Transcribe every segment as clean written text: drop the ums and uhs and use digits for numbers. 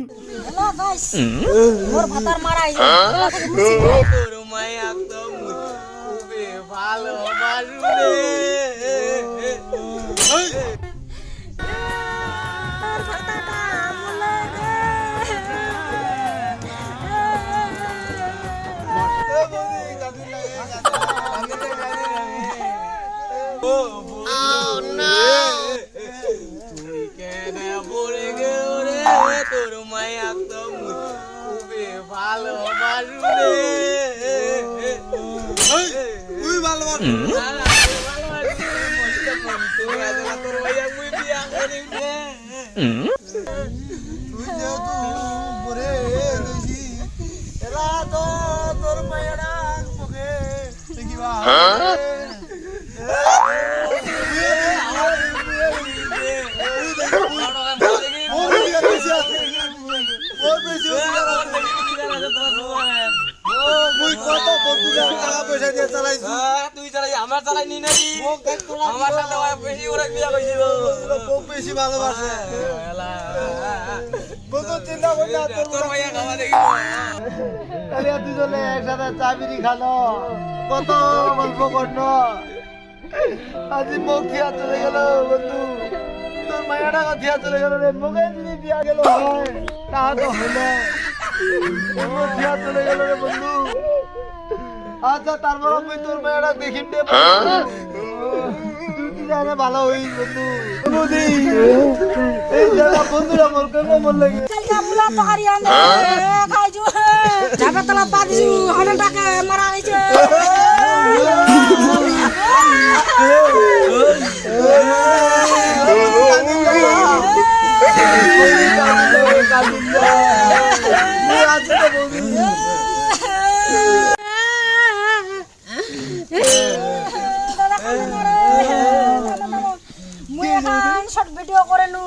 hello guys মোর ভাতার মারাই তোর মায়া তো খুবই ভালো বাসুরে তোর ভাতাটা আমলে দে তুই কেন পড়ে গেল রে তোর মায়া তো খুবই ভালো বাসুরে তুই ভালোবাসি তোর মায়া মুই বিয়া করিম রে তুই যেহেতু মরে গেছি এলা তো তোর মায়েরা মুখে দেখিবা তুই চালাই আমার চালাই নি নাকি আমার সাথে বেশি ওরা বিয়া কইছিল বেশি ভালোবাসে তোর মাইয়া খাওয়া দেখিব দুজনে একসাথে চাবিরি খানো কত গল্প করলো আজি মুখ থিয়া চলে গেল বন্ধু তোর মায়াটা থিয়া চলে গেল রে মুখে যদি বিয়া গেল হয় তাহা তো হইলো মুখ থিয়া চলে গেল রে বন্ধু আচ্ছা তারপর আমি তোর মায়াটা দেখিম দে তুই কি জানে ভালো হই বন্ধু বন্ধু এই জায়গা বন্ধুরা মোর কেমন মন লাগে কালকে আমলা তহারি আনে খাইজু ঝাপা তলা পাদিছু হনটাকে মারা গেছে মুই এখন শর্ট ভিডিও করে নু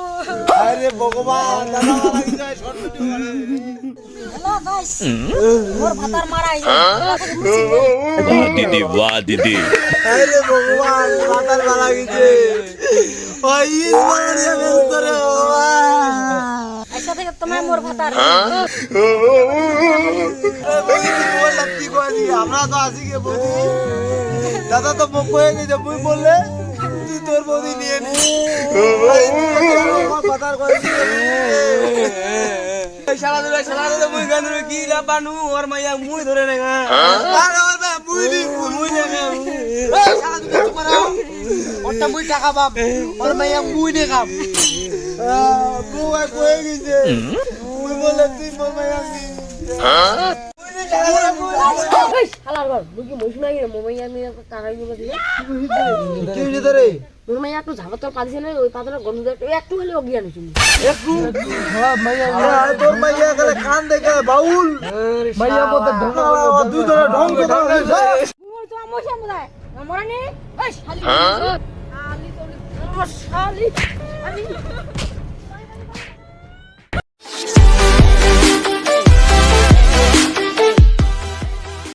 আরে ভগবান দাদা লাগি যায় শর্ট ভিডিও করে হ্যালো গাইস মোর ভাতার মারাই वाह दीदी वाह दीदी আরে ভগবান মাথার বালা গেছে ওই মারিয়া বেস্তরে ভগবান আইসা থেকে তোমার মোর ভাতার আমরা তো আসি গে বৌদি দাদা তো মুখ হয়ে গেছে মুই বললে তুই তোর বৌদি নিয়ে নি কথার শালা দূরে মুই গান ধরে কি লাপানু ওর মাইয়া মুই ধরে নে গা মুই টাকা পাম ওর মাইয়া মুই নে খাম কয়ে গেছে মুই বলে তুই মোর মাইয়া হালার ঘর মুই কি মইছ নাই মোমাই আমি কারাই গুলো দিয়ে কি হইছে রে মোমাই একটু ঝাপাতর পাদিছে না ওই পাতলা গন্ধ একটু হলে অজ্ঞান হইছিল একটু তোর মাইয়া গেলে কান দেখে বাউল মাইয়া মতো দুই ধরে ঢং করে মোর তো আমো সামুদায় মরানি ওই শালি শালি শালি